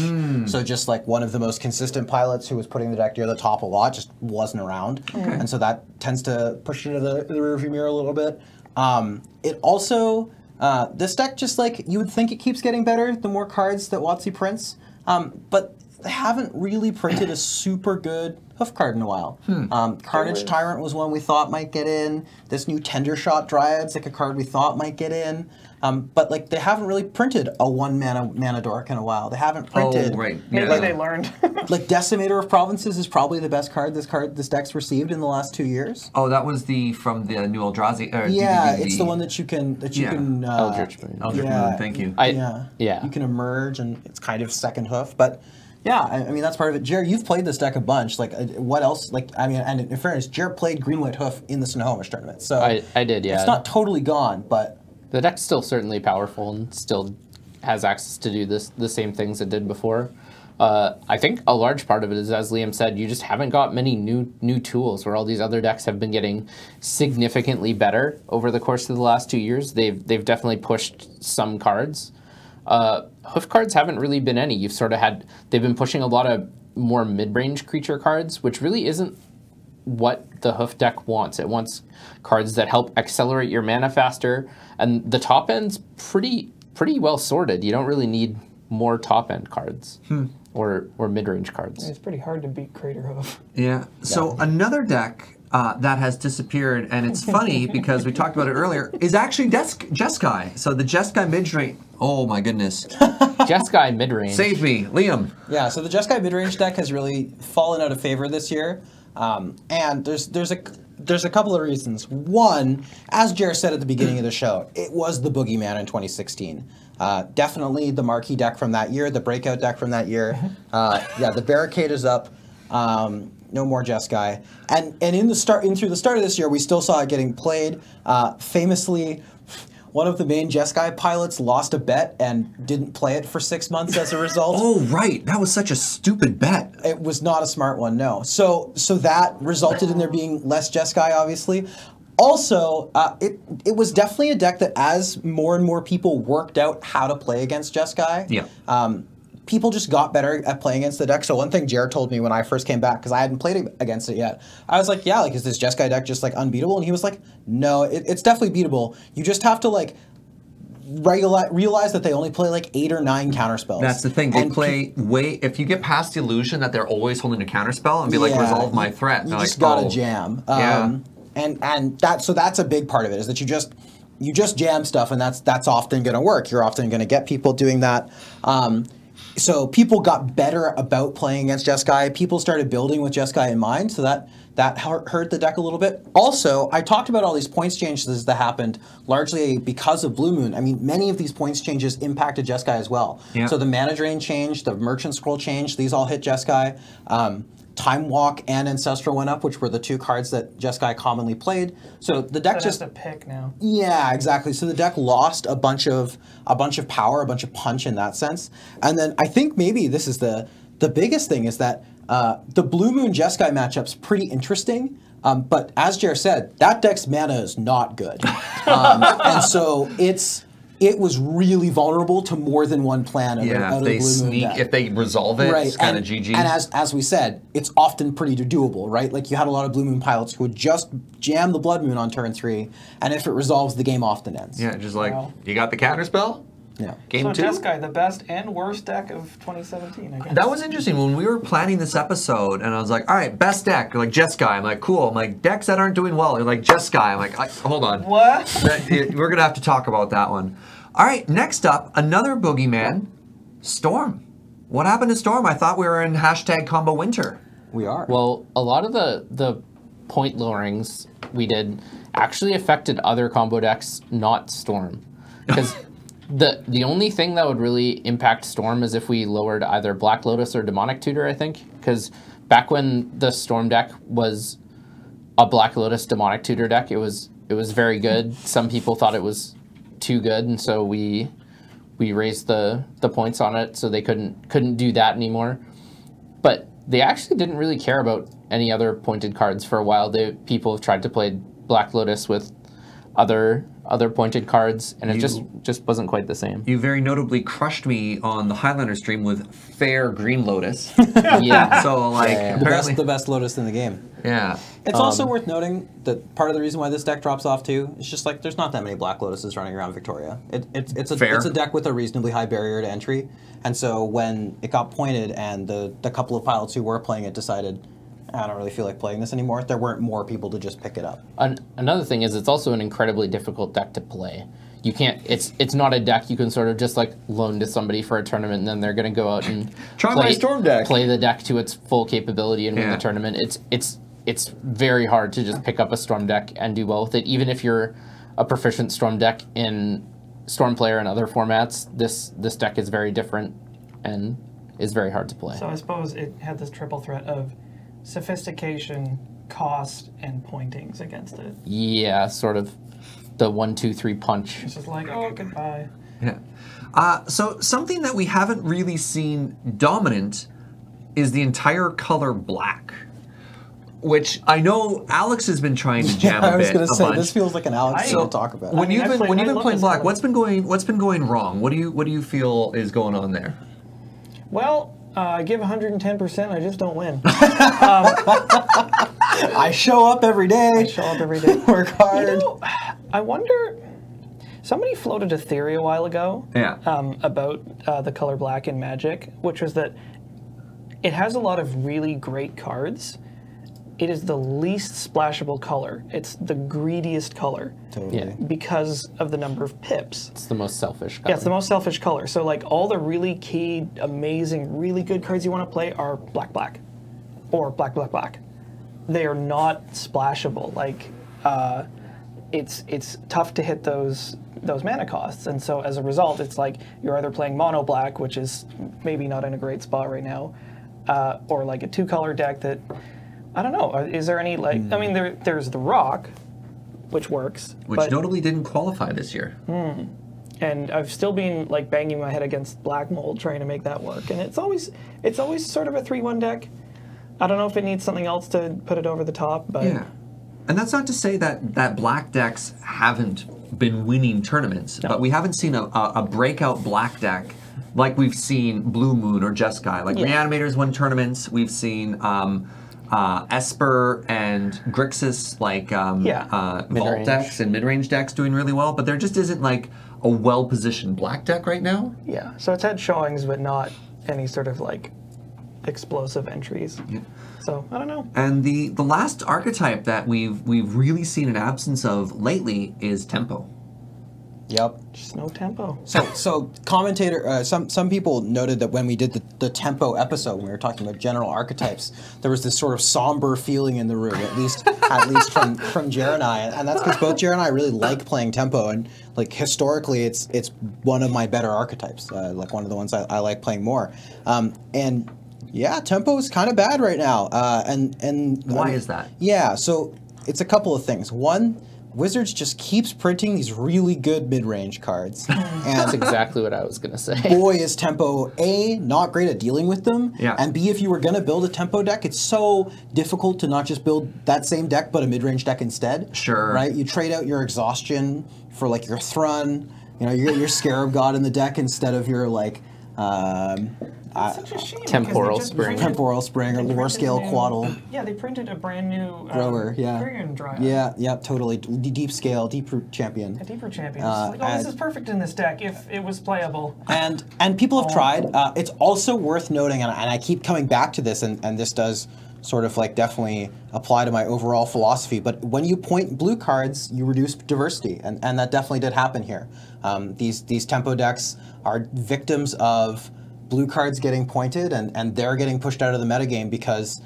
So just like one of the most consistent pilots who was putting the deck near the top a lot just wasn't around. And so that tends to push it into the rearview mirror a little bit. It also, this deck just like, you would think it keeps getting better the more cards that WotC prints. But they haven't really printed a super good Hoof card in a while. Carnage Tyrant was one we thought might get in. This new Tender Shot Dryad's like a card we thought might get in. But like they haven't really printed a 1 mana dork in a while. They haven't printed. Oh, right. Maybe Yeah. they learned. Like Decimator of Provinces is probably the best card this deck's received in the last 2 years. Oh, that was from the new Eldrazi. Yeah, it's the one that you can Eldritch Moon. Eldritch Moon, thank you. Yeah. You can emerge, and it's kind of second hoof, but yeah, I mean that's part of it. Jared, you've played this deck a bunch. Like, what else? Like, I mean, and in fairness, Jared played Green White Hoof in the Snohomish tournament, so I did, yeah. It's not totally gone, but The deck's still certainly powerful and still has access to do the same things it did before. I think a large part of it is, as Liam said, you just haven't got many new tools, where all these other decks have been getting significantly better over the course of the last 2 years. They've definitely pushed some cards. Hoof cards haven't really been any. They've been pushing a lot of more mid-range creature cards, which really isn't what the Hoof deck wants. It wants cards that help accelerate your mana faster, and the top end's pretty well sorted. You don't really need more top end cards or mid-range cards. It's pretty hard to beat Crater Hoof. Yeah. So another deck that has disappeared, and it's funny because we talked about it earlier, is actually Jeskai. So the Jeskai mid-range. Oh my goodness. Jeskai mid-range. Save me, Liam. yeah. So the Jeskai midrange deck has really fallen out of favor this year, and there's a couple of reasons. One, as Jared said at the beginning of the show, it was the boogeyman in 2016. Definitely the marquee deck from that year, the breakout deck from that year. Yeah, the barricade is up. No more Jeskai. And through the start of this year, we still saw it getting played. Famously, one of the main Jeskai pilots lost a bet and didn't play it for 6 months as a result. Oh, right. That was such a stupid bet. It was not a smart one, no. So that resulted in there being less Jeskai, obviously. Also, it was definitely a deck that, as more and more people worked out how to play against Jeskai, people just got better at playing against the deck. So one thing Jared told me when I first came back, because I hadn't played against it yet, I was like, yeah, like, is this Jeskai deck just like unbeatable? And he was like, no, it's definitely beatable. You just have to like realize that they only play like 8 or 9 counterspells. That's the thing. They play if you get past the illusion that they're always holding a counterspell and be like, resolve my threat. You they're just like, gotta jam. Yeah. And that's a big part of it, is that you just jam stuff, and that's often going to work. You're often going to get people doing that. So people got better about playing against Jeskai. People started building with Jeskai in mind, so that hurt the deck a little bit. Also, I talked about all these points changes that happened largely because of Blue Moon. I mean, many of these points changes impacted Jeskai as well. Yeah. So the Mana Drain changed, the Merchant Scroll changed. These all hit Jeskai. Time Walk and Ancestral went up, which were the 2 cards that Jeskai commonly played. So the deck Just a pick now. Yeah, exactly. So the deck lost a bunch of power, a bunch of punch in that sense. And then I think maybe this is the biggest thing, is that the Blue Moon Jeskai matchup's pretty interesting. But as Jared said, that deck's mana is not good, and so it was really vulnerable to more than one plan out of the Blue Moon deck. If they resolve it, it's kind of GG. And as we said, it's often pretty doable, right? Like, you had a lot of Blue Moon pilots who would just jam the Blood Moon on turn 3, and if it resolves, the game often ends. Yeah, just like, you got the counterspell? Yeah. Game 2? So Jeskai, the best and worst deck of 2017, I guess. That was interesting. When we were planning this episode, and I was like, all right, best deck, like Jeskai. I'm like, cool. I'm like, decks that aren't doing well. You're like, Jeskai. I'm like, hold on. What? We're going to have to talk about that one. All right, next up, another boogeyman, Storm. What happened to Storm? I thought we were in #combo winter. We are. Well, a lot of the point lowerings we did actually affected other combo decks, not Storm. Because the only thing that would really impact Storm is if we lowered either Black Lotus or Demonic Tutor, I think. Because back when the Storm deck was a Black Lotus Demonic Tutor deck, it was very good. Some people thought it was too good, and so we raised the points on it, so they couldn't do that anymore. But they actually didn't really care about any other pointed cards for a while. People have tried to play Black Lotus with other pointed cards, and it just wasn't quite the same. You very notably crushed me on the Highlander stream with Fair Green Lotus. Yeah. So, like, apparently... the best Lotus in the game. Yeah. It's also worth noting that part of the reason why this deck drops off too is just like there's not that many Black Lotuses running around Victoria. It's a deck with a reasonably high barrier to entry, and so when it got pointed and the couple of pilots who were playing it decided, I don't really feel like playing this anymore, there weren't more people to just pick it up. Another thing is it's also an incredibly difficult deck to play. you can't. It's not a deck you can sort of just like loan to somebody for a tournament, and then they're going to go out and Try my Storm deck. play the deck to its full capability and win Yeah. the tournament. It's very hard to just pick up a Storm deck and do well with it, even if you're a proficient Storm deck in Storm Player and other formats. This deck is very different and is very hard to play. So I suppose it had this triple threat of sophistication, cost, and pointings against it. Yeah, sort of the 1, 2, 3 punch. It's just like, oh, goodbye. Yeah. So something that we haven't really seen dominant is the entire color black, which I know Alex has been trying to jam I a was bit. going to say, bunch. this feels like an Alex thing So- to talk about. When mean, you've I been love playing this black, color. what's been going wrong? What do you feel is going on there? Well, I give 110%, I just don't win. I show up every day. I show up every day. Work hard. You know, I wonder, somebody floated a theory a while ago about the color black in Magic, which was that it has a lot of really great cards. It is the least splashable color. It's the greediest color Totally. Yeah. because of the number of pips. It's the most selfish color. Yeah, it's the most selfish color. So like all the really key, amazing, really good cards you want to play are black, black, or black, black, black. They are not splashable. Like it's tough to hit those mana costs, and so as a result, it's like you're either playing mono black, which is maybe not in a great spot right now, or like a 2-color deck that I don't know. Is there any like? I mean, there's the rock, which works, Which but, notably didn't qualify this year. and I've still been like banging my head against black mold trying to make that work, and it's always sort of a 3-1 deck. I don't know if it needs something else to put it over the top, but Yeah. And that's not to say that black decks haven't been winning tournaments, but we haven't seen a breakout black deck like we've seen Blue Moon or Jeskai. Like Reanimators won tournaments. We've seen Esper and Grixis, like Vault Mid-range. decks and mid-range decks doing really well, but there just isn't like a well-positioned black deck right now. yeah. So it's had showings, but not any sort of like explosive entries. So I don't know. And the last archetype that we've really seen an absence of lately is tempo. Yep. Just no tempo. So commentator, some people noted that when we did the tempo episode, when we were talking about general archetypes, there was this sort of somber feeling in the room, at least from Jer and I, and that's because both Jer and I really like playing tempo, and like historically, it's one of my better archetypes, like one of the ones I like playing more, and. Yeah, tempo is kind of bad right now, and Why is that? Yeah, so it's a couple of things. One, Wizards just keeps printing these really good mid-range cards, That's and exactly what I was going to say. boy, is tempo A, not great at dealing with them, Yeah. and B, if you were going to build a tempo deck, it's so difficult to not just build that same deck but a mid-range deck instead. Sure. Right? You trade out your exhaustion for like your Thrun, you know, your Scarab God in the deck instead of your like. It's such a shame. Temporal because they just Spring. printed- Temporal Spring or they Lore printed Scale a new- Quaddle. Yeah, they printed a brand new Grower, yeah. Korean Dryad. Yeah, totally. Deep scale, deep root champion. A deeper champion. It's like, this is perfect in this deck if it was playable. And people have tried. It's also worth noting, and I keep coming back to this, and this does sort of like definitely apply to my overall philosophy. But when you point blue cards, you reduce diversity, and that definitely did happen here. These tempo decks are victims of blue cards getting pointed, and they're getting pushed out of the metagame because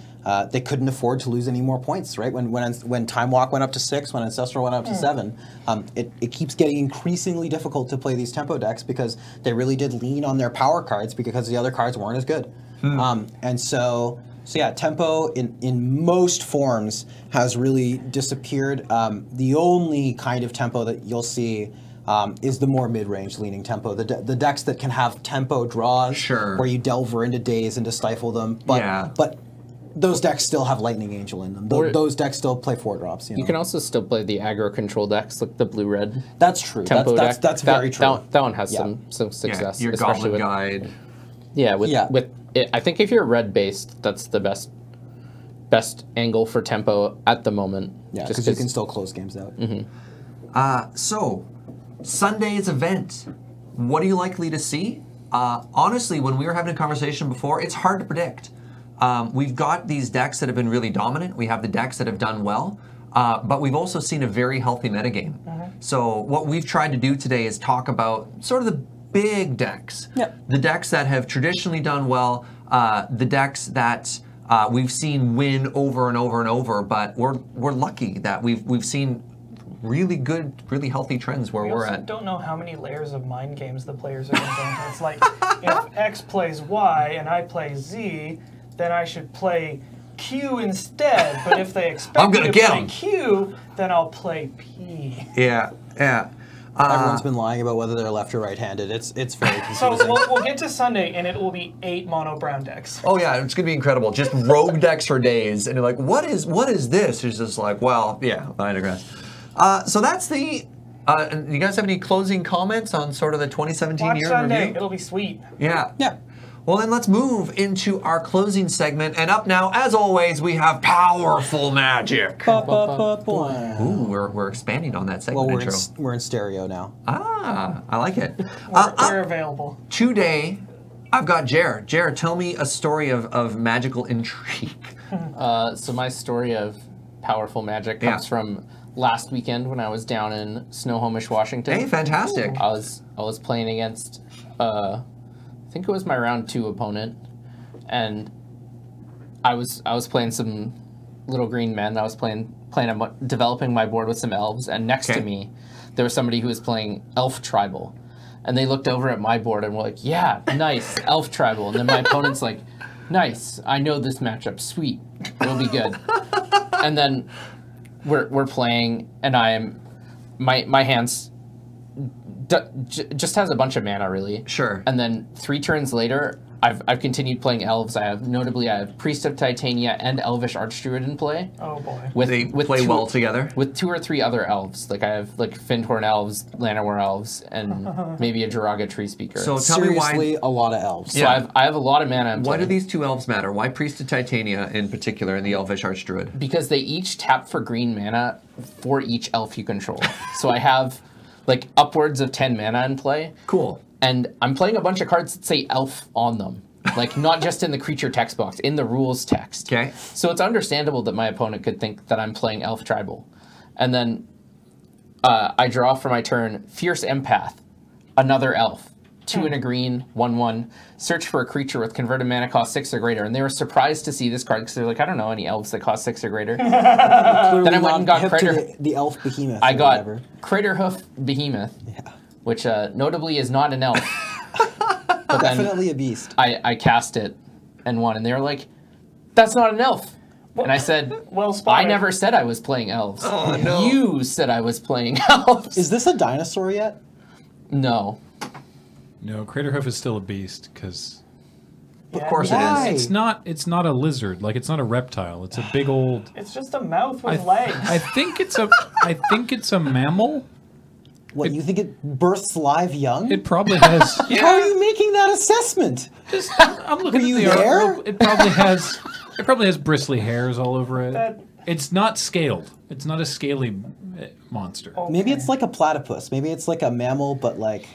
they couldn't afford to lose any more points, right? When Time Walk went up to 6, when Ancestral went up to 7, it keeps getting increasingly difficult to play these tempo decks because they really did lean on their power cards because the other cards weren't as good. And so yeah, tempo in most forms has really disappeared. The only kind of tempo that you'll see is the more mid-range leaning tempo. The decks that can have tempo draws, Sure. where you delver into days and to stifle them. But those decks still have Lightning Angel in them. Those decks still play 4-drops. You know? You can also still play the aggro control decks, like the blue-red That's true. tempo That's deck. very true. That one has Yeah. some success. Your especially Goblin with, Guide. Yeah, with Yeah. it, I think if you're red-based, that's the best angle for tempo at the moment. Yeah, just because you can still close games out. So, Sunday's event, what are you likely to see? Honestly, when we were having a conversation before, it's hard to predict. We've got these decks that have been really dominant. We have the decks that have done well. but we've also seen a very healthy metagame. So what we've tried to do today is talk about sort of the big decks. Yep. The decks that have traditionally done well, the decks that we've seen win over and over and over, but we're lucky that we've seen really good, really healthy trends where we're also at. Don't know how many layers of mind games the players are going to go into. It's like, if X plays Y and I play Z, then I should play Q instead. But if they expect me to play Q, then I'll play P. Yeah, yeah. Everyone's been lying about whether they're left or right-handed. It's very confusing. So we'll get to Sunday, and it will be 8 mono brown decks. Oh yeah, it's gonna be incredible. Just rogue decks for days, and you're like, what is this? It's just like, well, yeah, I digress. So that's the. You guys have any closing comments on sort of the 2017 Watch year Sunday. review? It'll be sweet. Yeah. Yeah. Well, then let's move into our closing segment. And up now, as always, we have Powerful Magic. Ooh, we're expanding on that segment Well, intro. we're in stereo now. Ah, I like it. We're available. Today, I've got Jer. Jer, tell me a story of magical intrigue. So my story of Powerful Magic comes from last weekend when I was down in Snohomish, Washington. Hey, fantastic. I was playing against I think it was my round 2 opponent, and I was playing some little green men. I was developing my board with some elves, and next to me there was somebody who was playing elf tribal, and they looked over at my board and were like, "Yeah, nice elf tribal," and then my opponent's like, "Nice, I know this matchup, sweet, it'll be good," and then we're playing, and my hands just has a bunch of mana, really. Sure. And then 3 turns later, I've continued playing elves. I have Priest of Titania and Elvish Archdruid in play. Oh boy. They play well together. With 2 or 3 other elves. Like I have like Findhorn elves, Llanowar elves, and maybe a Jiraga Tree Speaker. So tell Seriously, me why. a lot of elves. So I have a lot of mana in play. Why do these 2 elves matter? Why Priest of Titania in particular and the Elvish Archdruid? Because they each tap for green mana for each elf you control. So I have like upwards of 10 mana in play. Cool. And I'm playing a bunch of cards that say elf on them. Like, not just in the creature text box, in the rules text. Okay. So it's understandable that my opponent could think that I'm playing elf tribal. And then I draw for my turn Fierce Empath, another elf. 2 and a green, 1/1. Search for a creature with converted mana cost 6 or greater. And they were surprised to see this card because they're like, I don't know any elves that cost 6 or greater. Then I went and got the elf behemoth. I got whatever. Craterhoof Behemoth, Yeah. which notably is not an elf. But then Definitely a beast. I cast it and won, and they were like, "That's not an elf." And I said, Well spotted. "I never said I was playing elves. Oh, no. You said I was playing elves." Is this a dinosaur yet? No. No, Craterhoof is still a beast because Of course Why? it is. it's not a lizard. Like it's not a reptile. It's a big old. It's just a mouth with legs. I think it's a mammal. What, you think it bursts live young? It probably has. How are you making that assessment? I'm looking Were at you the there? article. It probably has bristly hairs all over it. That- It's not scaled. It's not a scaly monster. Oh. Maybe it's like a platypus. Maybe it's like a mammal, but like,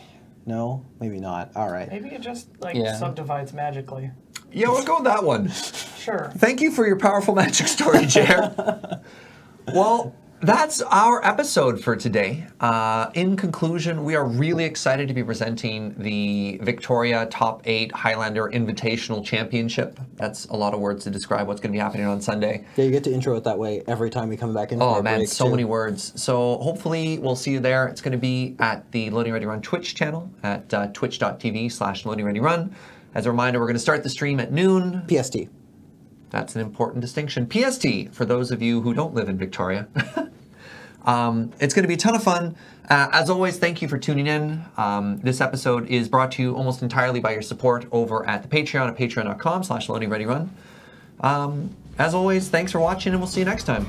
no, maybe not. All right. Maybe it just like Yeah. subdivides magically. Yeah, we'll go with that one. Sure. Thank you for your powerful magic story, Jer. Well, that's our episode for today. In conclusion, we are really excited to be presenting the Victoria Top 8 Highlander Invitational Championship. That's a lot of words to describe what's going to be happening on Sunday. Yeah, you get to intro it that way every time we come back in. for Oh our man, breaks, so too. many words. So hopefully we'll see you there. It's going to be at the Loading Ready Run Twitch channel at twitch.tv/loadingreadyrun. As a reminder, we're going to start the stream at noon. PST. That's an important distinction. PST, for those of you who don't live in Victoria. It's going to be a ton of fun. As always, thank you for tuning in. This episode is brought to you almost entirely by your support over at the Patreon at patreon.com/loadingreadyrun. As always, thanks for watching, and we'll see you next time.